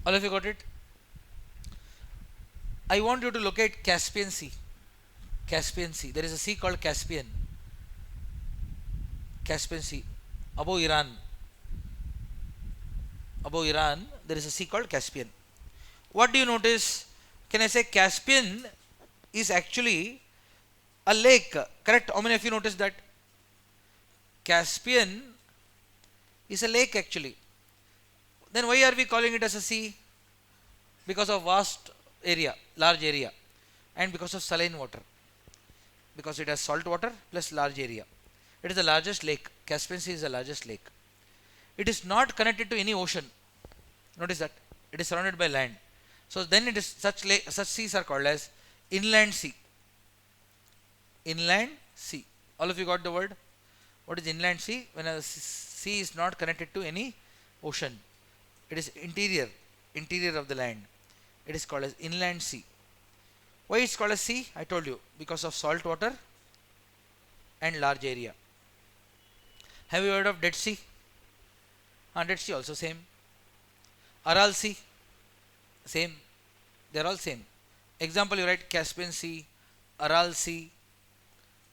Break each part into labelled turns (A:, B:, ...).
A: All of you got it? I want you to locate Caspian Sea. Caspian Sea. There is a sea called Caspian. Caspian Sea. Above Iran. Above Iran, there is a sea called Caspian. What do you notice? Can I say Caspian is actually a lake? Correct? How many of you noticed that? Caspian is a lake actually. Then why are we calling it as a sea? Because of vast area, large area, and because of saline water. Because it has salt water plus large area. It is the largest lake. Caspian Sea is the largest lake. It is not connected to any ocean. Notice that it is surrounded by land. So then it is such seas are called as inland sea. Inland sea. All of you got the word? What is inland sea? When a sea is not connected to any ocean, it is interior of the land. It is called as inland sea. Why it's called as sea? I told you, because of salt water and large area. Have you heard of Dead Sea? Dead Sea also same. Aral Sea, same. They are all same. Example, you write Caspian Sea, Aral Sea,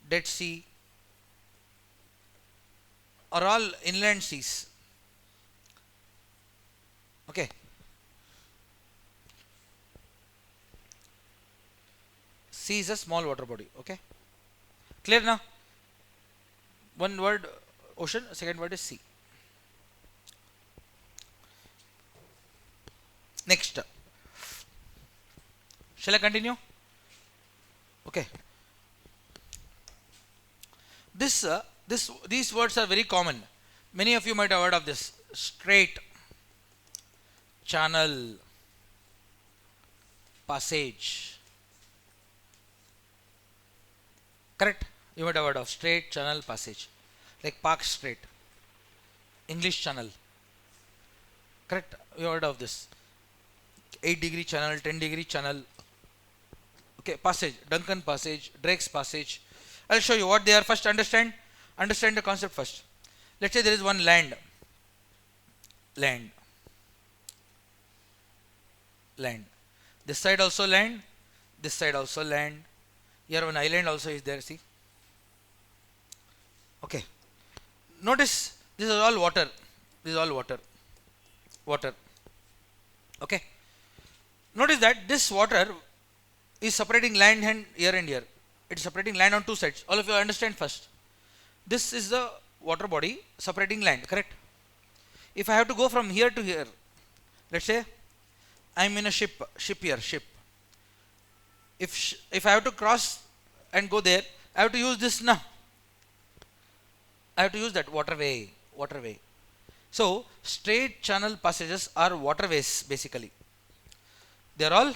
A: Dead Sea, are all inland seas. Okay. Sea is a small water body. Okay. Clear now? One word ocean, second word is sea. Next. Shall I continue? Okay. These words are very common. Many of you might have heard of this. Strait, channel, passage. Correct? You might have heard of strait, channel, passage. Like Park Strait, English Channel. Correct? You heard of this. 8-degree channel, 10-degree channel. Okay, passage, Duncan Passage, Drake's Passage. I'll show you what they are. First, understand the concept first. Let's say there is one land. This side also land, this side also land. Here one island also is there, see. Okay. Notice this is all water. Water. Okay. Notice that this water is separating land and here and here. It is separating land on two sides. All of you understand first. This is the water body separating land, correct? If I have to go from here to here, let's say I am in a ship here. If I have to cross and go there, I have to use this now. I have to use that waterway. So strait, channel, passages are waterways basically. They are all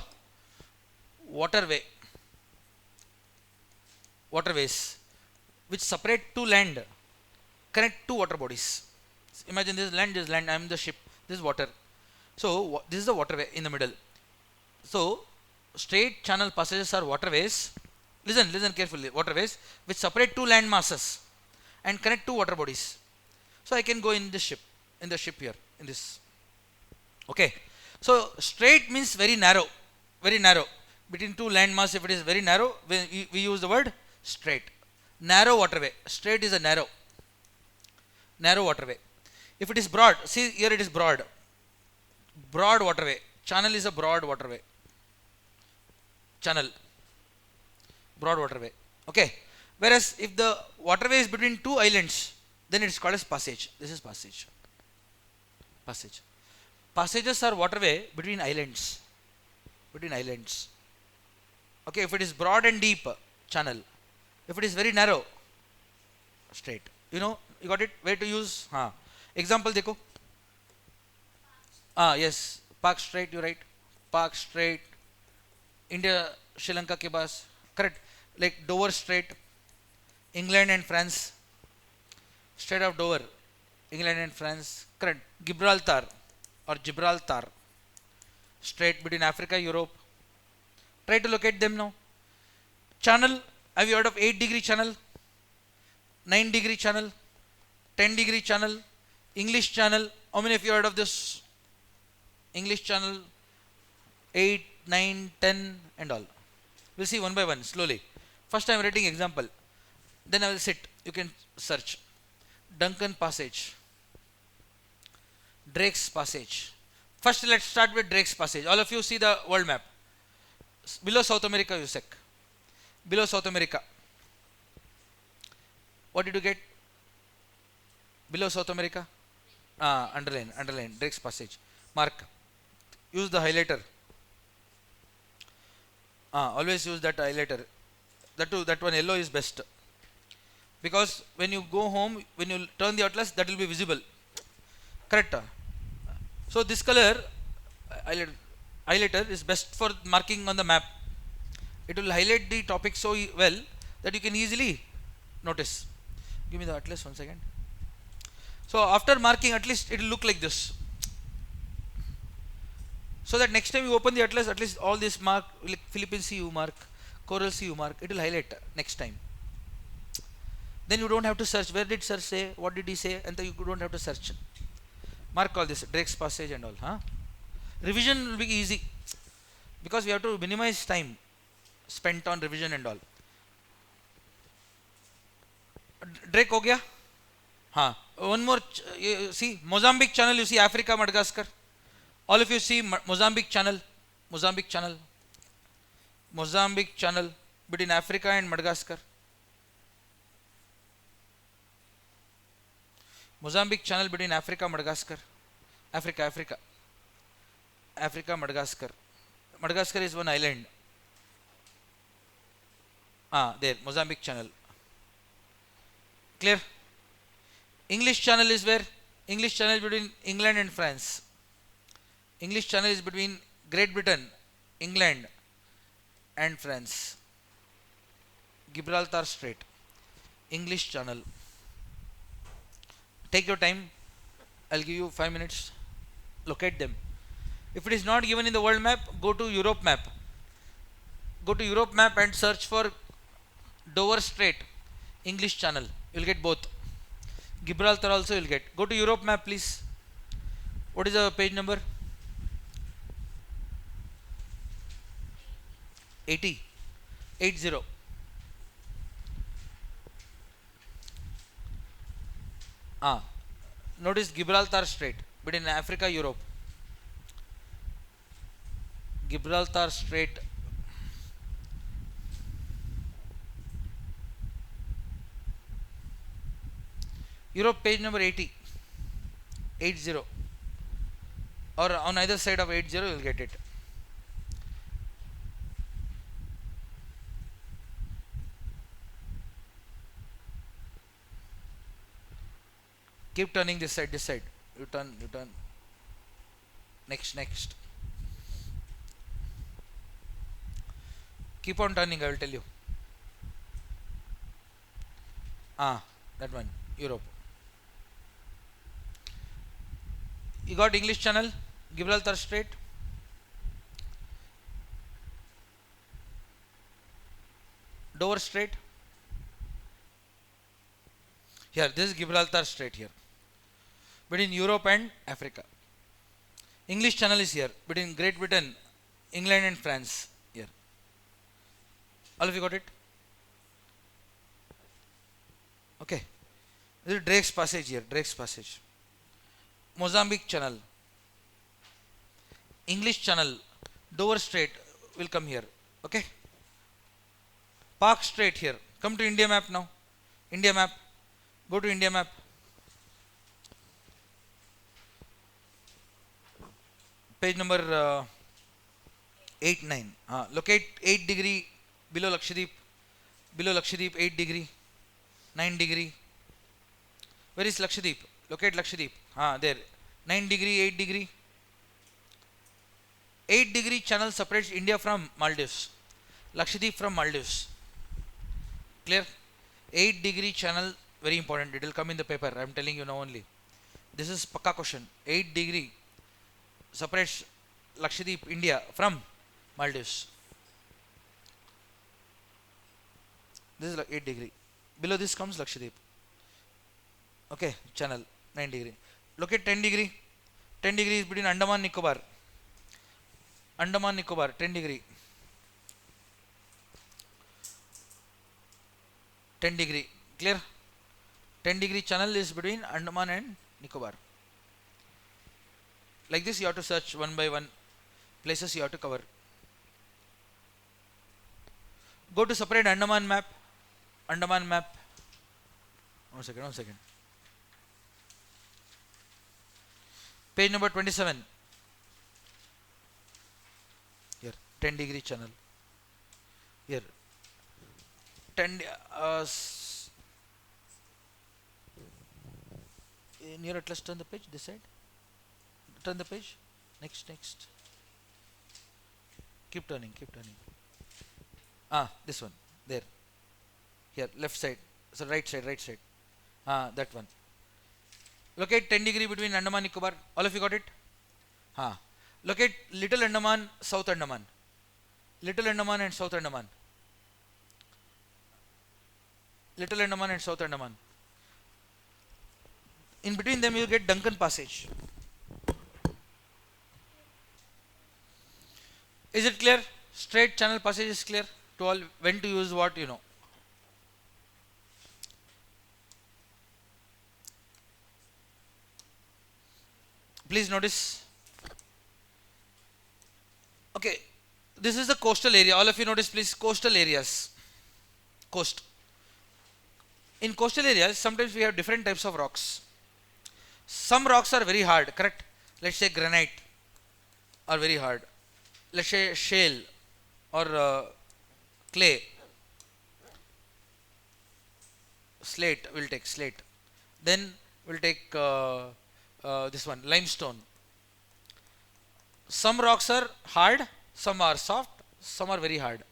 A: waterways which separate two land, connect two water bodies. Imagine this is land, I am the ship, this is water. So this is the waterway in the middle. So strait, channel, passages are waterways. Listen carefully. Waterways which separate two land masses and connect two water bodies. So I can go in the ship here, in this. Okay. So strait means very narrow. Between two land mass, if it is very narrow, we use the word strait. Narrow waterway. Strait is a narrow waterway. If it is broad, see here it is broad waterway. Channel is a broad waterway. Broad waterway. Okay. Whereas if the waterway is between two islands, then it is called as passage. This is passage. Passages are waterway between islands. Okay, if it is broad and deep, channel. If it is very narrow, strait. You got it? Where to use? Example देखो. Yes, Park Strait, you write. Park Strait, India, Sri Lanka के पास. Correct. Like Dover Strait, England and France. Strait of Dover, England and France. Correct. Gibraltar or Gibraltar. Strait between Africa, Europe. Try to locate them now. Channel. Have you heard of 8-degree channel? 9-degree channel? 10-degree channel? English channel? How many of you heard of this? English channel 8, 9, 10 and all. We'll see one by one slowly. First I am writing example, then I will sit. You can search Duncan Passage, Drake's Passage. First let's start with Drake's Passage. All of you see the world map. Below South America, USEC. Below South America. What did you get? Below South America? Underline. Drake's Passage. Mark. Use the highlighter. Always use that highlighter. That one yellow is best. Because when you go home, when you turn the atlas, that will be visible. Correct. So this color highlighter is best for marking on the map. It will highlight the topic so well that you can easily notice. Give me the atlas 1 second. So after marking, at least it will look like this. So that next time you open the atlas, at least all this mark, like Philippine Sea you mark, Coral Sea you mark, it will highlight next time. Then you don't have to search. Where did sir say? What did he say? And then you don't have to search. Mark all this, Drake's Passage and all. Revision will be easy because we have to minimize time spent on revision and all. Drake ho gaya? One more. See Mozambique channel. You see Africa, Madagascar. All of you see Mozambique channel. Mozambique channel between Africa and Madagascar. Mozambique channel between Africa, Madagascar. Africa, Madagascar. Madagascar is one island. There, Mozambique channel. Clear? English channel is where? English channel is between England and France. English channel is between Great Britain, England and France. Gibraltar Strait. English channel. Take your time. I'll give you 5 minutes. Locate them. If it is not given in the world map, go to Europe map. Go to Europe map and search for Dover Strait, English channel. You will get both. Gibraltar also you will get. Go to Europe map, please. What is the page number? 80. Notice Gibraltar Strait between Africa, Europe. Gibraltar Strait. Europe, page number 80. Or on either side of 80 you will get it. Keep turning this side. You turn. Next. Keep on turning, I will tell you. That one, Europe. You got English channel, Gibraltar Strait. Dover Strait. Here, this is Gibraltar Strait here. Between Europe and Africa. English channel is here. Between Great Britain, England and France. Here. All of you got it? Okay. This is Drake's Passage here. Drake's Passage. Mozambique channel. English channel. Dover Strait will come here. Okay. Park Strait here. Come to India map now. India map. Go to India map. Page number 8, 9. Locate 8 degree below Lakshadweep. Below Lakshadweep 8 degree. 9 degree. Where is Lakshadweep? Locate Lakshadweep. There. 9 degree, 8 degree. 8 degree channel separates India from Maldives. Lakshadweep from Maldives. Clear? 8 degree channel, very important. It will come in the paper. I am telling you now only. This is Pakka question. 8 degree separates Lakshadweep, India from Maldives. This is 8 degree. Below this comes Lakshadweep. Okay, channel 9 degree. Look at 10 degree. 10 degree is between Andaman Nicobar. Andaman Nicobar 10 degree, 10 degree, clear? 10-degree channel is between Andaman and Nicobar. Like this you have to search one by one places you have to cover. Go to separate Andaman map. Andaman map. One second. Page number 27. Here, 10-degree channel. Here, 10. Near at least turn the page. This side. Turn the page. Next. Keep turning. This one. There. Here, left side. So right side. That one. Locate 10 degree between Andaman Nicobar. All of you got it? Locate Little Andaman, South Andaman. Little Andaman and South Andaman. Little Andaman and South Andaman. In between them you get Duncan Passage. Is it clear? Strait channel passage is clear to all. When to use what, you know. Please notice. Okay, this is the coastal area. All of you notice, please. Coastal areas. Coast. In coastal areas, sometimes we have different types of rocks. Some rocks are very hard, correct? Let's say granite are very hard. Let's say shale or clay. Slate, we'll take slate. Then we'll take this one, limestone. Some rocks are hard, some are soft, some are very hard.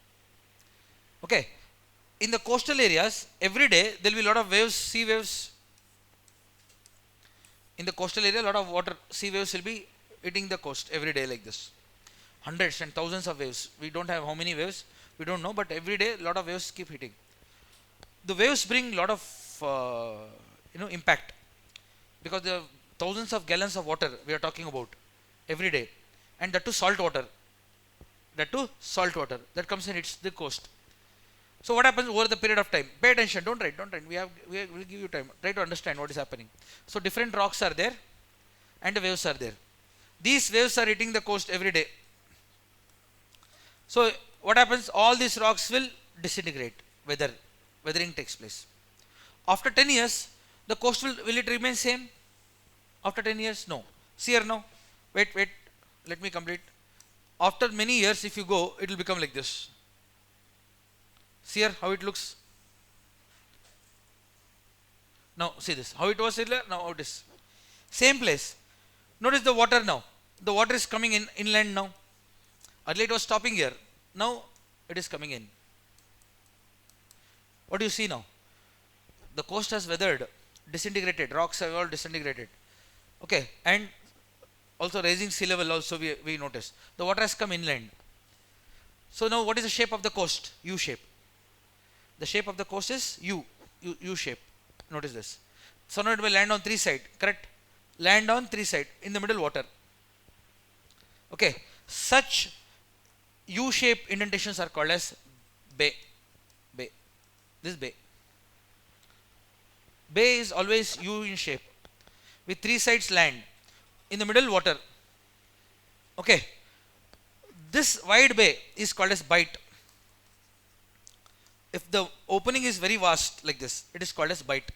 A: Okay. In the coastal areas, every day there will be a lot of waves, sea waves. In the coastal area, a lot of water, sea waves will be hitting the coast every day like this. Hundreds and thousands of waves. We don't have how many waves, we don't know, but every day a lot of waves keep hitting. The waves bring a lot of impact, because there are thousands of gallons of water we are talking about every day, and that too salt water. That that comes and hits the coast. So what happens over the period of time? Pay attention, don't write. We'll give you time. Try to understand what is happening. So different rocks are there and the waves are there. These waves are hitting the coast every day. So what happens? All these rocks will disintegrate. Weathering takes place. After 10 years, the coast will it remain same? After 10 years? No. See here now. Wait. Let me complete. After many years, if you go, it will become like this. See here how it looks. Now see this. How it was earlier, now how it is. Same place. Notice the water now. The water is coming inland now. Earlier it was stopping here. Now it is coming in. What do you see now? The coast has weathered, disintegrated. Rocks have all disintegrated. Okay, and also rising sea level also we notice. The water has come inland. So now what is the shape of the coast? U shape. The shape of the coast is U shape. Notice this. So now it will land on three sides, correct? Land on three sides. In the middle, water. Okay. Such U shape indentations are called as bay. This is bay. Bay is always U in shape, with three sides land. In the middle, water. Okay. This wide bay is called as bight. If the opening is very vast like this, it is called as bight.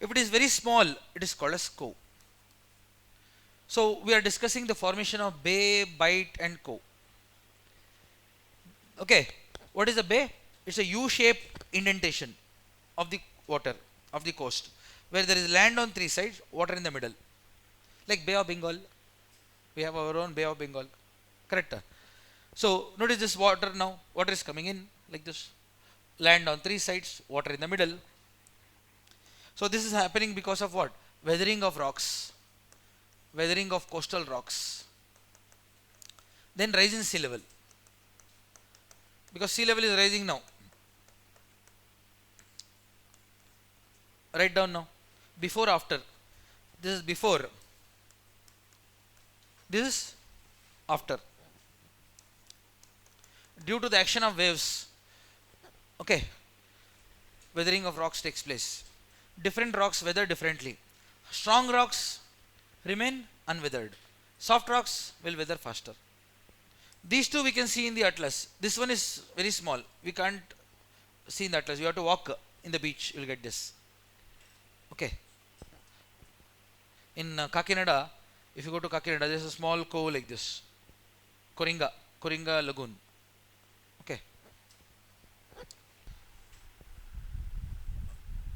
A: If it is very small, it is called as cove. So we are discussing the formation of bay, bight and cove. Okay, what is a bay? It's a U-shaped indentation of the water, of the coast, where there is land on three sides, water in the middle. Like Bay of Bengal. We have our own Bay of Bengal. Correct? So notice this water now. Water is coming in like this. Land on three sides, water in the middle. So this is happening because of what? Weathering of rocks. Weathering of coastal rocks. Then rise in sea level. Because sea level is rising now. Write down now. Before, after. This is before. This is after. due to the action of waves, okay, weathering of rocks takes place. Different rocks weather differently. Strong rocks remain unweathered, soft rocks will weather faster. These two we can see in the atlas. This one is very small, we can't see in the atlas, you have to walk in the beach, you will get this. Okay, in Kakinada, if you go to Kakinada, there is a small cove like this, Koringa Lagoon. Okay,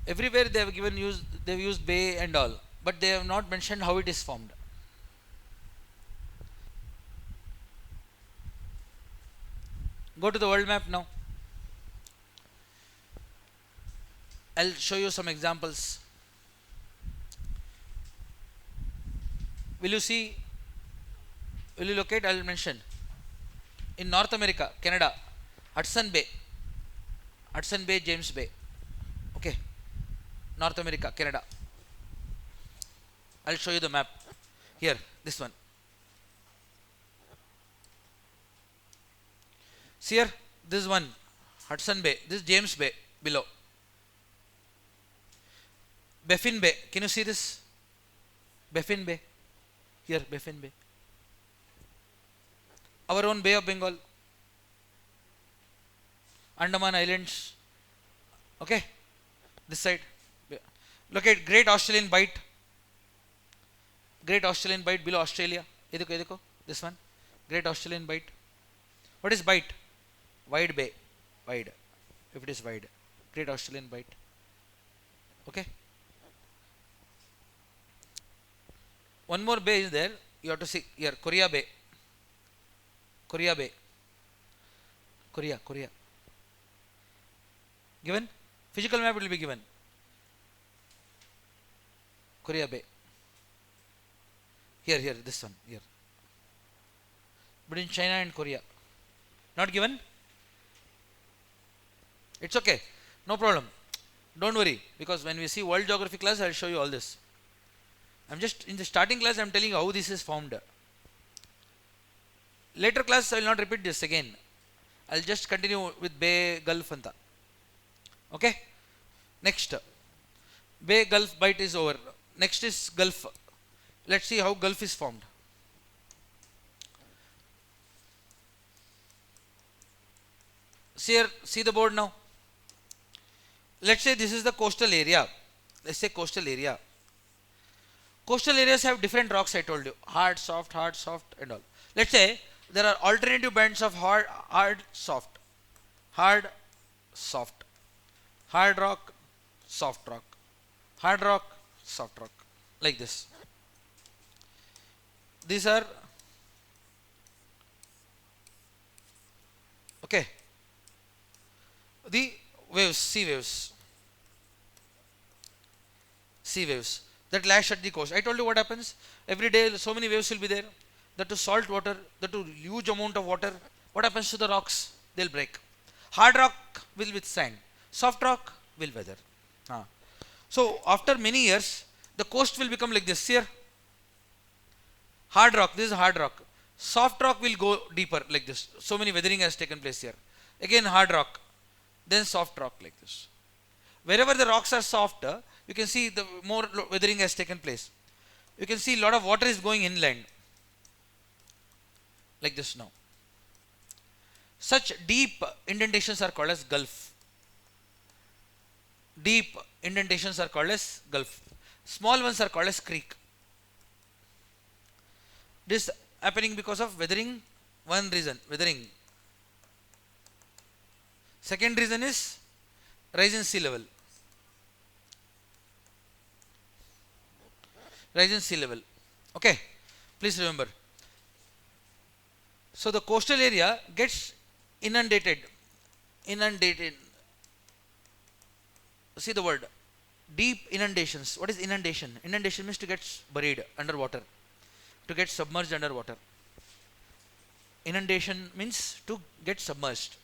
A: everywhere they have given use, they have used bay and all, but they have not mentioned how it is formed. Go to the world map now. I'll show you some examples. Will you see? Will you locate? I'll mention. In North America, Canada, Hudson Bay, James Bay. Okay, North America, Canada. I'll show you the map. Here, this one. See here, this one, Hudson Bay. This is James Bay below. Baffin Bay. Can you see this? Baffin Bay. Here, Baffin Bay. Our own Bay of Bengal. Andaman Islands. Okay. This side. Look at Great Australian Bight. Great Australian Bight below Australia. Ediko. This one. Great Australian Bight. What is Bight? Wide Bay. Wide. If it is wide. Great Australian Bight. Okay. One more bay is there. You have to see here. Korea Bay. Korea Bay. Korea. Given? Physical map will be given. Korea Bay. Here, this one. Here. Between China and Korea. Not given? It's okay. No problem. Don't worry. Because when we see world geography class, I will show you all this. I'm just in the starting class, I'm telling you how this is formed. Later class, I will not repeat this again. I'll just continue with Bay, Gulf, anta. Okay. Next, Bay, Gulf, Bight is over. Next is Gulf. Let's see how Gulf is formed. See the board now. Let's say this is the coastal area. Let's say coastal area. Coastal areas have different rocks, I told you. Hard, soft, and all. Let's say there are alternative bands of hard, soft. Hard, soft. Hard rock, soft rock. Hard rock, soft rock. Like this. These are okay. The waves, sea waves that lash at the coast. I told you what happens. Every day so many waves will be there. That to salt water, that to huge amount of water. What happens to the rocks? They'll break. Hard rock will withstand. Soft rock will weather. So after many years, the coast will become like this here. Hard rock, this is hard rock. Soft rock will go deeper like this. So many weathering has taken place here. Again hard rock, then soft rock like this. Wherever the rocks are soft, you can see the more weathering has taken place. You can see a lot of water is going inland. Like this now. Such deep indentations are called as gulf. Deep indentations are called as gulf. Small ones are called as creek. This happening because of weathering. One reason, weathering. Second reason is rise in sea level. Rise in sea level. Okay, please remember. So the coastal area gets inundated. See the word. Deep inundations. What is inundation? Inundation means to get buried underwater, to get submerged underwater. Inundation means to get submerged,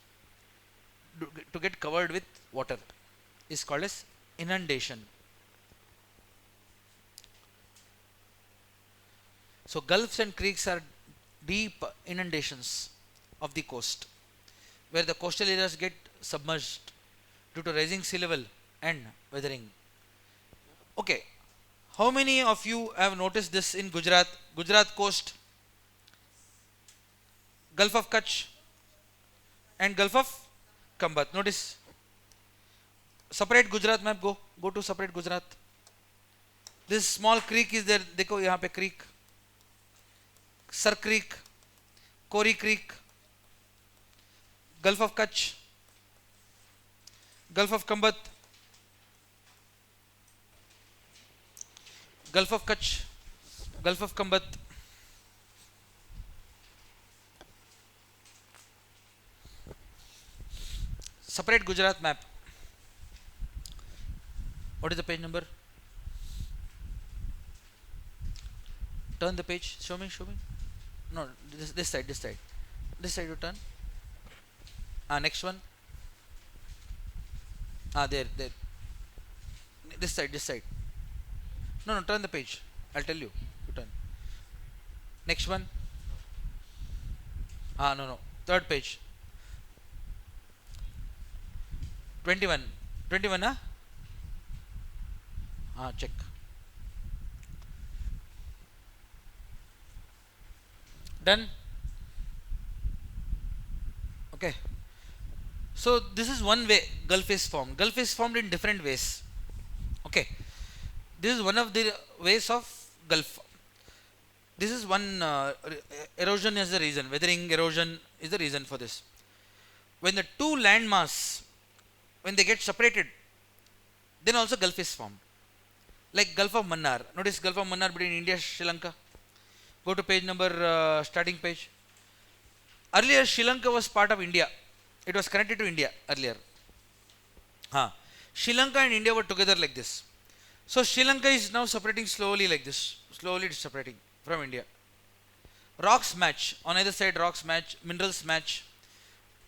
A: to get covered with water, is called as inundation. So gulfs and creeks are deep inundations of the coast. where the coastal areas get submerged due to rising sea level and weathering. Okay, how many of you have noticed this in Gujarat? Gujarat coast, Gulf of Kutch and Gulf of Kambat. Notice, separate Gujarat map. Go to separate Gujarat. This small creek is there. देखो यहाँ पे creek, Sar Creek, Kori Creek, Gulf of Kutch, Gulf of Kambat, Gulf of Kutch, Gulf of Kambat. Separate Gujarat map. What is the page number? Turn the page. Show me. No, this side. This side you turn. Next one. There. This side. No, turn the page. I'll tell you. You turn. Next one. No. Third page. 21. 21, check. Done. Okay. So this is one way Gulf is formed. Gulf is formed in different ways. Okay. This is one of the ways of Gulf. This is one erosion is the reason. Weathering, erosion is the reason for this. When the two land mass, when they get separated, then also Gulf is formed. Like Gulf of Mannar. Notice Gulf of Mannar between India and Sri Lanka. Go to page number, starting page. Earlier Sri Lanka was part of India. It was connected to India earlier. Sri Lanka and India were together like this. So Sri Lanka is now separating slowly like this. Slowly separating from India. Rocks match. On either side rocks match. Minerals match.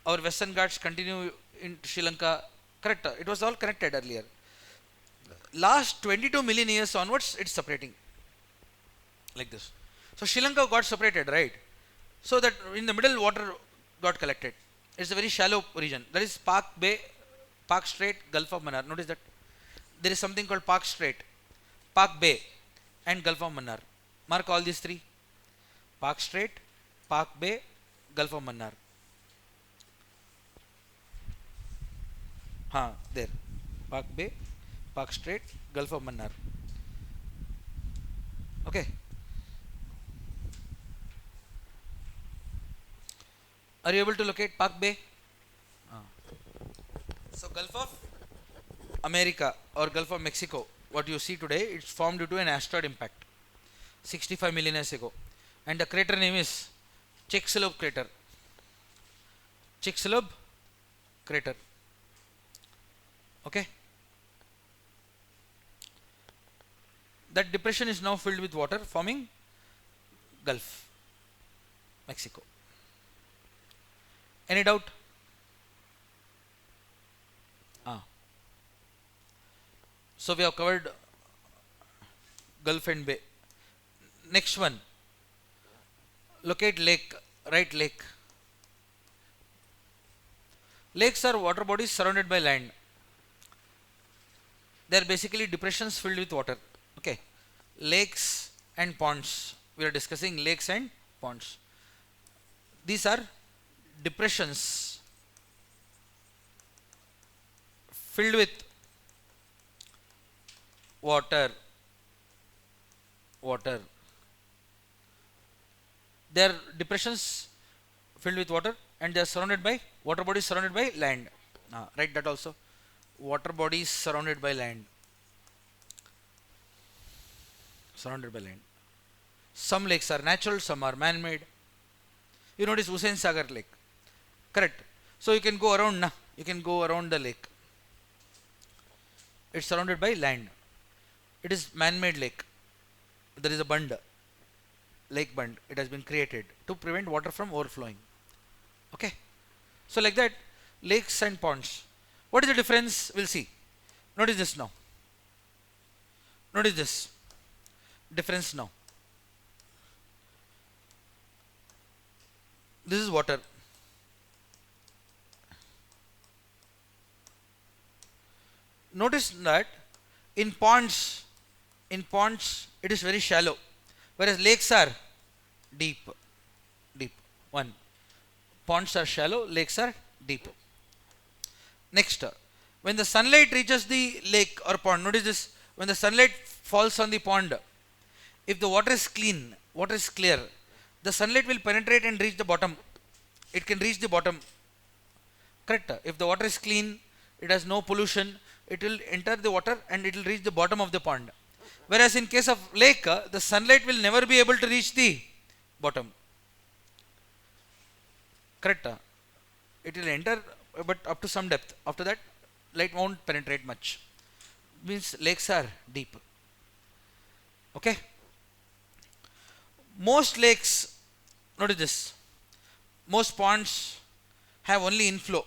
A: Our Western Ghats continue in Sri Lanka. Correct. It was all connected earlier. Last 22 million years onwards, it's separating. Like this. So Sri Lanka got separated, right? So that in the middle water got collected. It's a very shallow region. That is Park Bay, Park Strait, Gulf of Mannar. Notice that there is something called Park Strait, Park Bay and Gulf of Mannar. Mark all these three. Park Strait, Park Bay, Gulf of Mannar. There. Park Bay, Park Strait, Gulf of Mannar. Okay. Are you able to locate Park Bay? So Gulf of America or Gulf of Mexico, what you see today, it's formed due to an asteroid impact 65 million years ago. And the crater name is Chicxulub crater. Chicxulub crater. Okay. That depression is now filled with water, forming Gulf, Mexico. Any doubt? So we have covered Gulf and Bay. Next one. Locate lake, right lake. Lakes are water bodies surrounded by land. They are basically depressions filled with water. Okay. Lakes and ponds. We are discussing lakes and ponds. These are depressions filled with water. They are depressions filled with water and they are surrounded by water bodies surrounded by land. Write that also. Water bodies surrounded by land. Surrounded by land. Some lakes are natural, some are man-made. You notice Hussain Sagar Lake. Correct. So you can go around. You can go around the lake. It's surrounded by land. It is man-made lake. There is a bund. Lake bund. It has been created to prevent water from overflowing. Okay. So like that, lakes and ponds. What is the difference? We'll see. Notice this now. Notice this. Difference now. This is water. notice that in ponds, it is very shallow, whereas lakes are deep. Deep. One. Ponds are shallow, lakes are deep. Next, when the sunlight reaches the lake or pond, notice this, when the sunlight falls on the pond, if the water is clean, water is clear, the sunlight will penetrate and reach the bottom. It can reach the bottom. Correct? If the water is clean, it has no pollution, it will enter the water and it will reach the bottom of the pond. Whereas in case of lake, the sunlight will never be able to reach the bottom. Correct? It will enter but up to some depth. After that, light won't penetrate much. Means lakes are deep. Okay? Most lakes, notice this, most ponds have only inflow,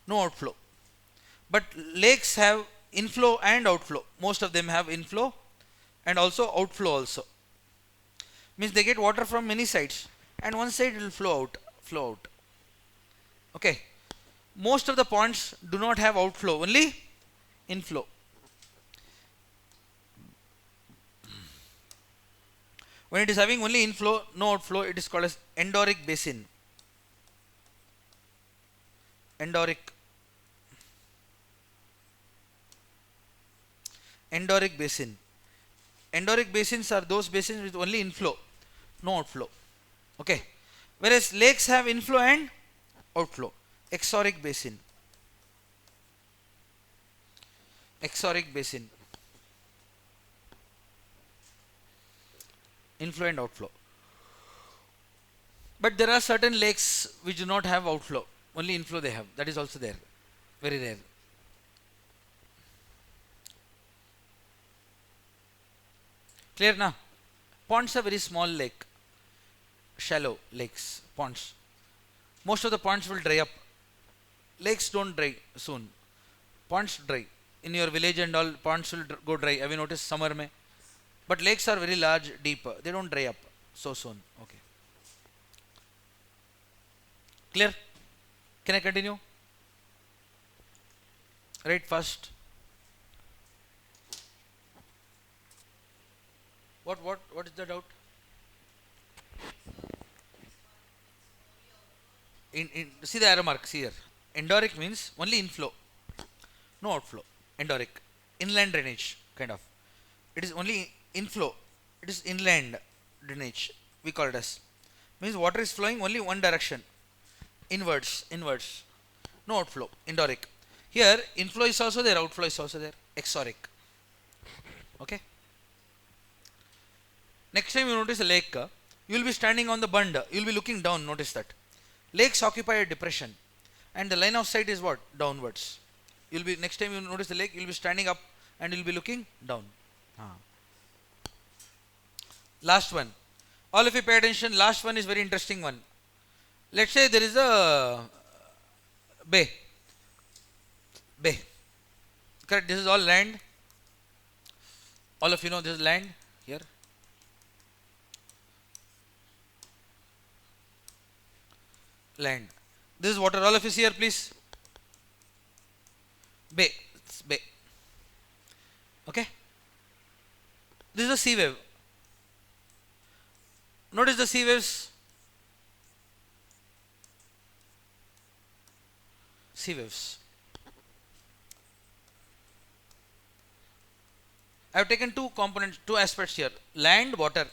A: no outflow. But lakes have inflow and outflow. Most of them have inflow and also outflow also. Means they get water from many sides and one side will flow out. Okay. Most of the ponds do not have outflow, only inflow. When it is having only inflow, no outflow, it is called as endoric basin. Endoric basin. Endoric basins are those basins with only inflow, no outflow. Okay. Whereas lakes have inflow and outflow. Exoric basin. Inflow and outflow. But there are certain lakes which do not have outflow, only inflow they have. That is also there. Very rare. Clear now? Ponds are very small lake. Shallow lakes, ponds. Most of the ponds will dry up. Lakes don't dry soon. Ponds dry. In your village and all, ponds will go dry. Have you noticed summer mein? But lakes are very large, deep. They don't dry up so soon. Okay. Clear? Can I continue? Right, first. What is the doubt? See the arrow marks here. Endoric means only inflow, no outflow. Endoric, inland drainage kind of. It is only inflow. It is inland drainage. We call it as. Means water is flowing only one direction. Inwards. No outflow. Endoric. Here inflow is also there, outflow is also there. Exoric. Okay. Next time you notice a lake, you will be standing on the bund. You will be looking down. Notice that. Lakes occupy a depression, and the line of sight is what? Downwards. You'll be next time you notice the lake, you'll be standing up and you'll be looking down. Last one. All of you pay attention. Last one is very interesting one. Let's say there is a bay. Correct. This is all land. All of you know this is land here. Land. This is water. All of you see here, please. Bay. It's bay. Okay. This is a sea wave. Notice the sea waves. Sea waves. I have taken two components, two aspects here. Land, water.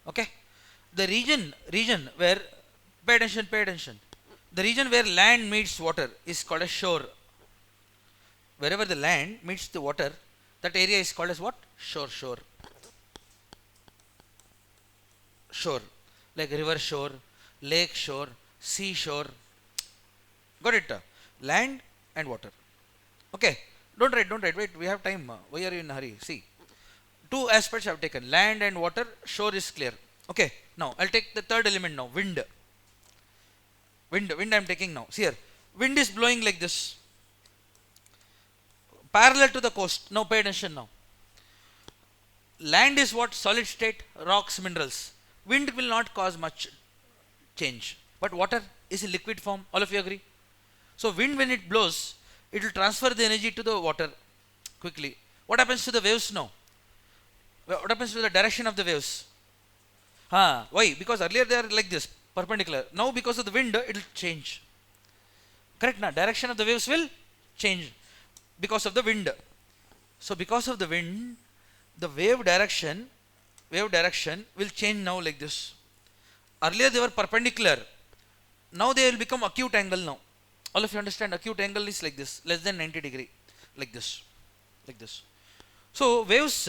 A: Okay. The region where, pay attention. The region where land meets water is called a shore. Wherever the land meets the water, that area is called as what? Shore. Shore. Like river shore, lake shore, sea shore. Got it? Land and water. Okay. Don't write. Wait, we have time. Why are you in a hurry? See. Two aspects I have taken. Land and water. Shore is clear. Okay. Now, I'll take the third element now. Wind I am taking now. See here. Wind is blowing like this. Parallel to the coast. Now, pay attention now. Land is what? Solid state, rocks, minerals. Wind will not cause much change. But water is in liquid form. All of you agree? So wind, when it blows, it will transfer the energy to the water quickly. What happens to the waves now? What happens to the direction of the waves? Why? Because earlier they are like this, perpendicular. Now because of the wind, it will change. Correct na? Direction of the waves will change because of the wind. So because of the wind, the wave direction will change now like this. Earlier they were perpendicular. Now they will become acute angle now. All of you understand acute angle is like this, less than 90 degree, like this, like this. So waves,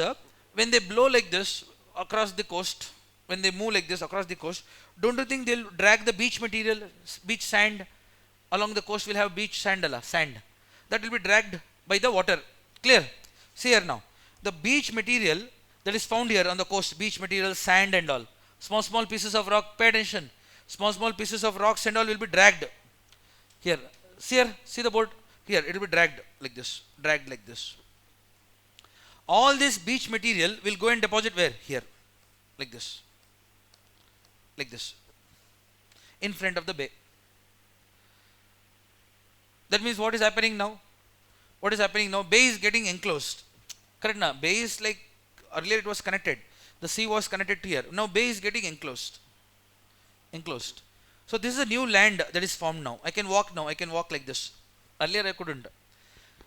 A: when they blow like this across the coast, when they move like this across the coast, don't you think they'll drag the beach material, beach sand along the coast? Will have beach sand that will be dragged by the water. Clear? See here now, the beach material that is found here on the coast, beach material, sand and all, small pieces of rock, pay attention, small pieces of rocks and all will be dragged here. See the board here, it will be dragged like this, all this beach material will go and deposit where? Here, like this, in front of the bay. That means what is happening now? Bay is getting enclosed. Correct na? Bay is like, earlier it was connected, the sea was connected to here. Now bay is getting enclosed. So this is a new land that is formed now. I can walk like this. Earlier I couldn't.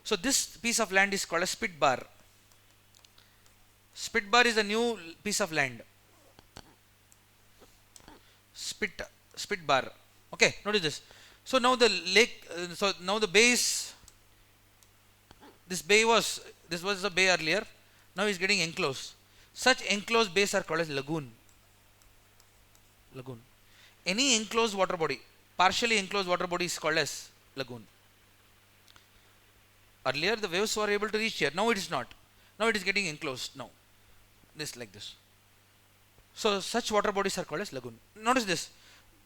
A: So this piece of land is called a spit bar. Spit bar is a new piece of land. Spit bar. Okay, notice this. So now the lake, so now the bay is, this was a bay earlier. Now it's getting enclosed. Such enclosed bays are called as lagoon. Any enclosed water body, partially enclosed water body is called as lagoon. Earlier the waves were able to reach here. Now it is not. Now it is getting enclosed now. This like this. So such water bodies are called as lagoon. Notice this.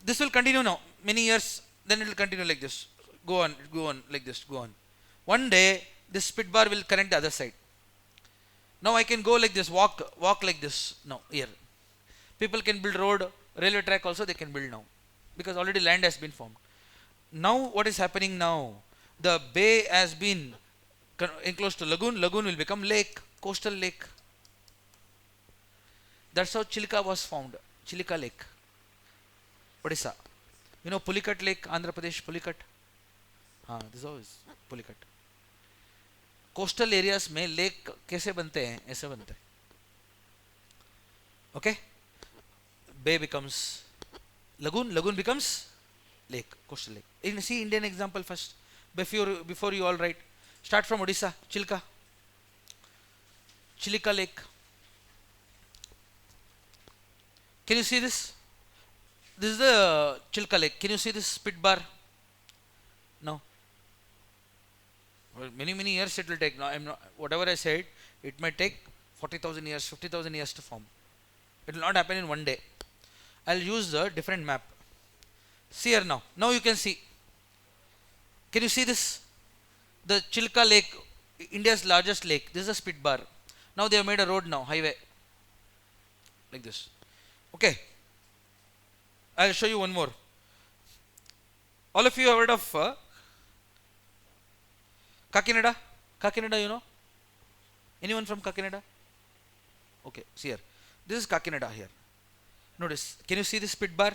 A: This will continue now. Many years, then it will continue like this. Go on like this. Go on. One day this spit bar will connect the other side. Now I can go like this, walk like this. Now here. People can build road, railway track also they can build now. Because already land has been formed. Now what is happening now? The bay has been enclosed to lagoon. Lagoon will become lake, coastal lake. That's how Chilka was found. Chilka Lake, Odisha. You know Pulicat Lake, Andhra Pradesh, Pulicat. This is Pulicat. Coastal areas में lake कैसे बनते हैं? ऐसे बनते हैं. Okay? Bay becomes lagoon. Lagoon becomes lake, coastal lake. See Indian example first. Before you all write. Start from Odisha, Chilka. Chilka Lake. Can you see this? This is the Chilka Lake. Can you see this spit bar? No. Well, many years it will take. Now, whatever I said, it may take 40,000 years, 50,000 years to form. It will not happen in one day. I'll use a different map. See here now. Now you can see. Can you see this? The Chilka Lake, India's largest lake. This is a spit bar. Now they have made a road now, highway. Like this. Okay. I'll show you one more. All of you have heard of Kakinada? Kakinada, you know? Anyone from Kakinada? Okay, see here. This is Kakinada here. Notice, can you see this spit bar?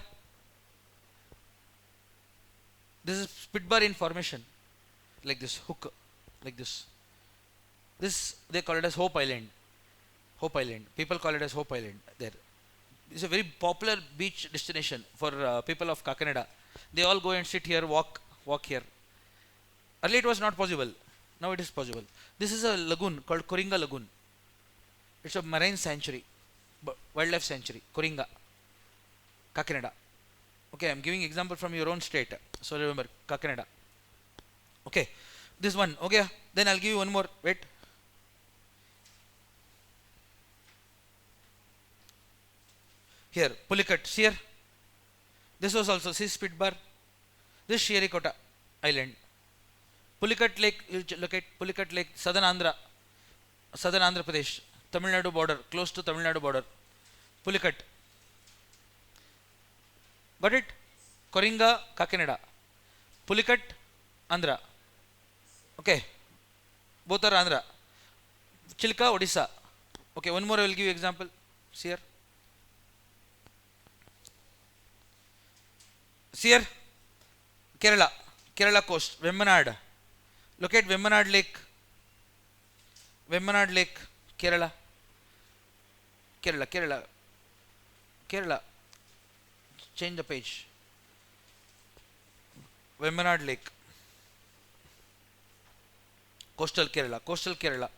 A: This is spit bar in formation. Like this, hook, like this. This, they call it as Hope Island. Hope Island. People call it as Hope Island there. It's a very popular beach destination for people of Kakinada. They all go and sit here, walk here. Earlier it was not possible. Now it is possible. This is a lagoon called Koringa Lagoon. It's a marine sanctuary, wildlife sanctuary, Koringa, Kakinada. Okay, I'm giving example from your own state. So remember, Kakinada. Okay, this one. Okay, then I'll give you one more. Wait. Here, Pulicat, see here. This was also, see spit bar. This Sherikota Island. Pulicat Lake, you look at Pulicat Lake, Southern Andhra Pradesh, Tamil Nadu border, close to Tamil Nadu border. Pulicat. Got it? Koringa, Kakinada. Pulicat, Andhra. Okay, both are Andhra. Chilka, Odisha. Okay, one more I will give you example. See here. See here, Kerala. Kerala coast, Vembanad. Look at Vembanad Lake. Vembanad Lake, Kerala. Kerala, Kerala, Kerala. Change the page. Vembanad Lake. Coastal Kerala. Coastal Kerala.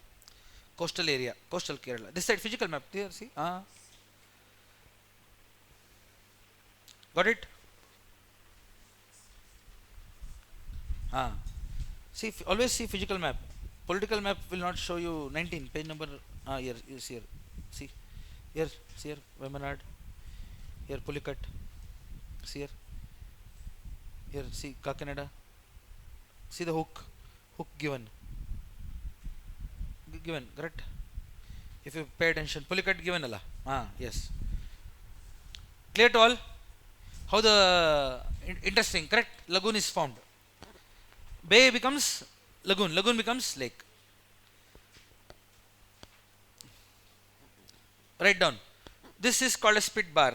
A: Coastal area. Coastal Kerala. This side physical map. There, see? Got it? See, always see physical map. Political map will not show you 19. Page number. Here is here. See? Here. See here. Vembanad. Here Pulikat. See here. Here. See Kakinada. See the hook. Hook given. Given. Correct? If you pay attention. Pulikat given. Allah. Yes. Clear to all? How the interesting. Correct? Lagoon is formed. Bay becomes lagoon. Lagoon becomes lake. Write down. This is called a spit bar.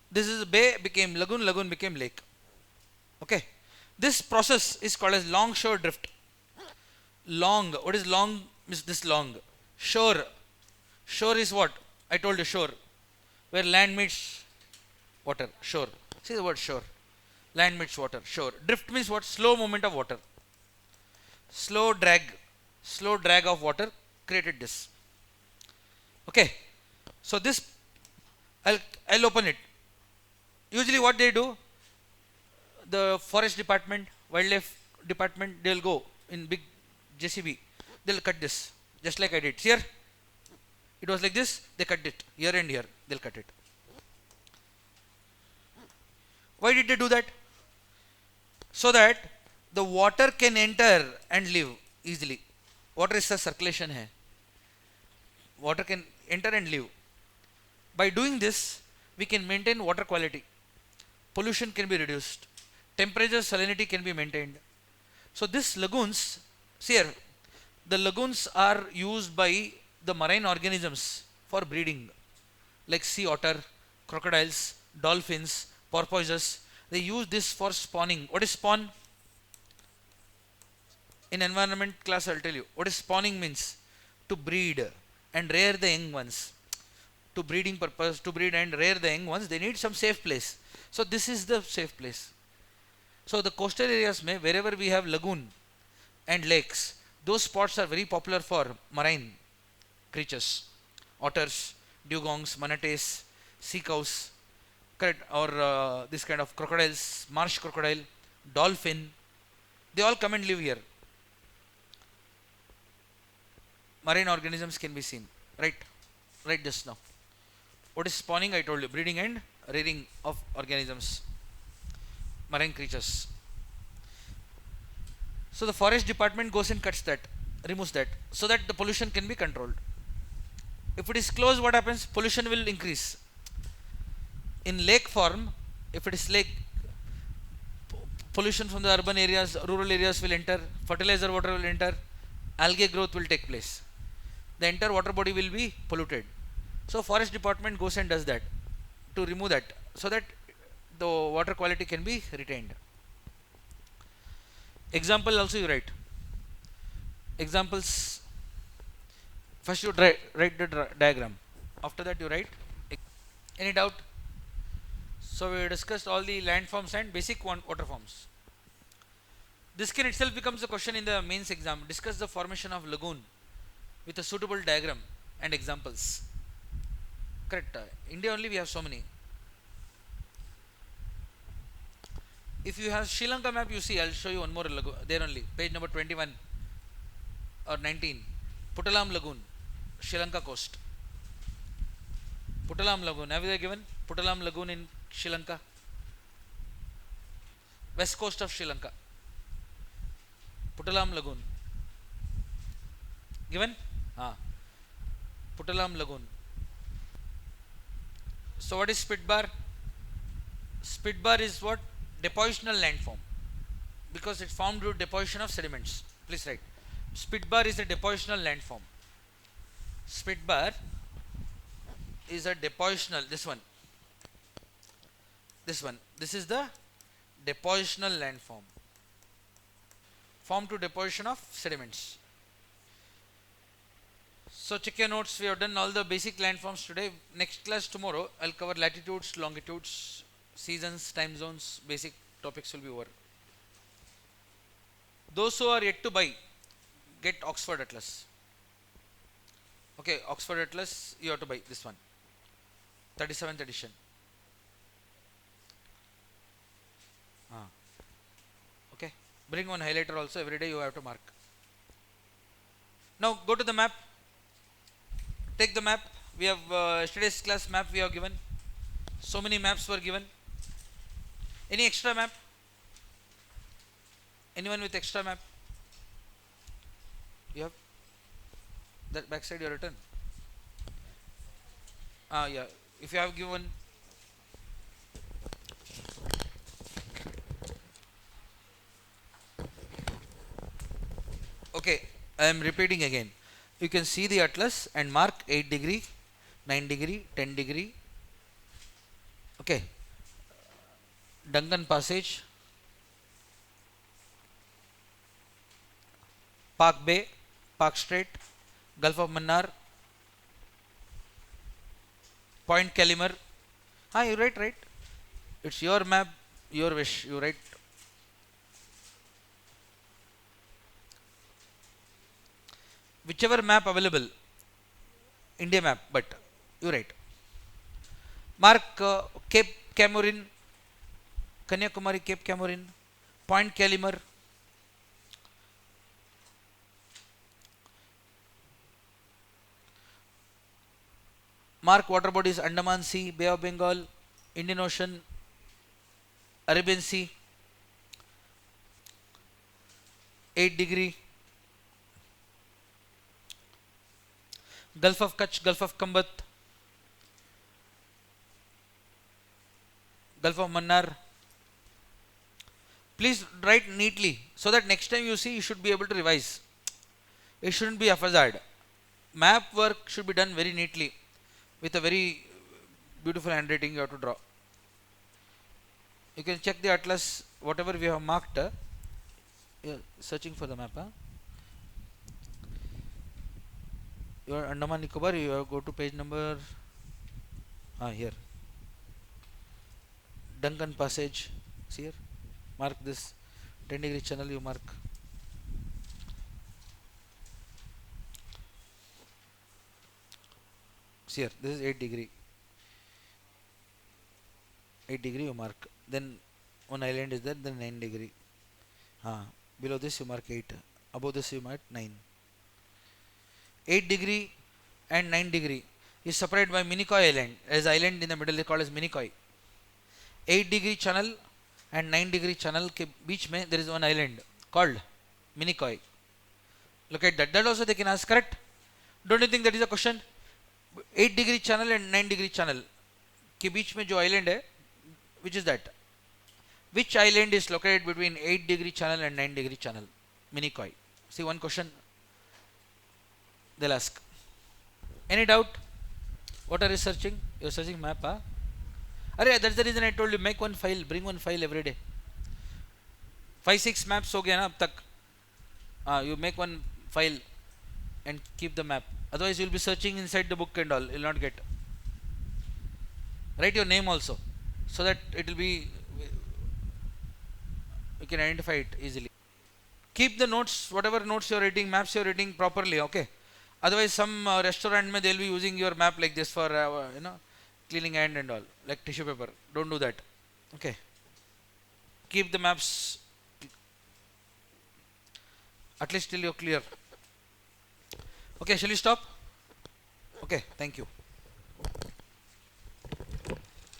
A: This is bay became lagoon. Lagoon became lake. Okay. This process is called as longshore drift. Long. What is long? Is this long? Shore. Shore is what? I told you shore. Where land meets water. Shore. See the word shore. Land meets water. Shore. Drift means what? Slow movement of water. Slow drag of water created this. Okay, so this I'll open it. Usually what they do, the forest department, wildlife department, they'll go in big JCB, they'll cut this just like I did here. It was like this, they cut it here and here, they'll cut it. Why did they do that? So that the water can enter and live easily. Water is a circulation hai. Water can enter and live. By doing this, we can maintain water quality. Pollution can be reduced. Temperature, salinity can be maintained. So these lagoons, see here, the lagoons are used by the marine organisms for breeding, like sea otter, crocodiles, dolphins, porpoises. They use this for spawning. What is spawn? In environment class I'll tell you what is spawning means. To breed and rear the young ones. To breeding purpose, to breed and rear the young ones, they need some safe place. So this is the safe place. So the coastal areas may, wherever we have lagoon and lakes, those spots are very popular for marine creatures. Otters, dugongs, manatees, sea cows, correct, or this kind of crocodiles, marsh crocodile, dolphin, they all come and live here. Marine organisms can be seen. Right just now. What is spawning? I told you, breeding and rearing of organisms, marine creatures. So the forest department goes and cuts that, removes that, so that the pollution can be controlled. If it is closed, what happens? Pollution will increase. In lake form, if it is lake, pollution from the urban areas, rural areas will enter, fertilizer water will enter, algae growth will take place. The entire water body will be polluted. So forest department goes and does that to remove that, so that the water quality can be retained. Example also you write. Examples. First you write the diagram. After that you write. Any doubt? So we discussed all the landforms and basic water forms. This can itself becomes a question in the mains exam. Discuss the formation of lagoon with a suitable diagram and examples. Correct. India only we have so many. If you have Sri Lanka map, you see, I'll show you one more lagoon there only. Page number 21 or 19. Puttalam Lagoon, Sri Lanka coast. Puttalam Lagoon. Have they given Puttalam Lagoon in Sri Lanka? West coast of Sri Lanka. Puttalam Lagoon. Given? Puttalam Lagoon. So what is spit bar? Spit bar is what? Depositional landform. because it's formed due to deposition of sediments. Please write. Spit bar is a depositional landform. Spit bar is a depositional. This is the depositional landform formed to deposition of sediments. So check your notes. We have done all the basic landforms today. Next class tomorrow I'll cover latitudes, longitudes, seasons, time zones. Basic topics will be over. Those who are yet to buy, get Oxford Atlas. Okay, Oxford Atlas, you have to buy this one, 37th edition. Okay, bring one highlighter also. Every day you have to mark. Now go to the map. Take the map. We have yesterday's class map we have given. So many maps were given. Any extra map? Anyone with extra map? You have that backside you written. Yeah. If you have given. Okay, I am repeating again. You can see the atlas and mark 8 degree, 9 degree, 10 degree. Okay. Duncan Passage, Park Bay, Park Strait, Gulf of Mannar, Point Calimere. You write, right? It's your map, your wish. You write. Whichever map available, India map, but you write. Mark Cape Camorin, Kanyakumari, Cape Camorin, Point Calimere, mark water bodies: Andaman Sea, Bay of Bengal, Indian Ocean, Arabian Sea, 8 degree, Gulf of Kutch, Gulf of Kambat, Gulf of Mannar. Please write neatly so that next time you see you should be able to revise. It shouldn't be haphazard. Map work should be done very neatly with a very beautiful handwriting you have to draw. You can check the atlas, whatever we have marked. You're searching for the map. Your Andaman Nicobar, you have go to page number here. Duncan Passage, see here. Mark this 10 degree channel, you mark. See here, this is 8 degree. 8 degree you mark. Then one island is there, then 9 degree. Below this you mark 8. Above this you mark 9. 8 degree and 9 degree is separated by Minicoy Island. As island in the middle is called as Minicoy. 8 degree channel and 9 degree channel के बीच में there is one island called Minicoy. Look at that. That also they can ask, correct? Don't you think that is a question? 8 degree channel and 9 degree channel के बीच में जो island है, which is that? Which island is located between 8 degree channel and 9 degree channel? Minicoy. See, one question they'll ask. Any doubt? What are you searching? You're searching map, that's the reason I told you, make one file, bring one file every day. 5-6 maps हो गया ना अब तक. You make one file and keep the map. Otherwise you'll be searching inside the book and all. You'll not get. Write your name also, so that it will be, you can identify it easily. Keep the notes, whatever notes you're writing, maps you're writing properly, okay? Otherwise some restaurant may they'll be using your map like this for cleaning hand and all, like tissue paper. Don't do that, okay? Keep the maps at least till you're clear. Okay, shall we stop? Okay, thank you.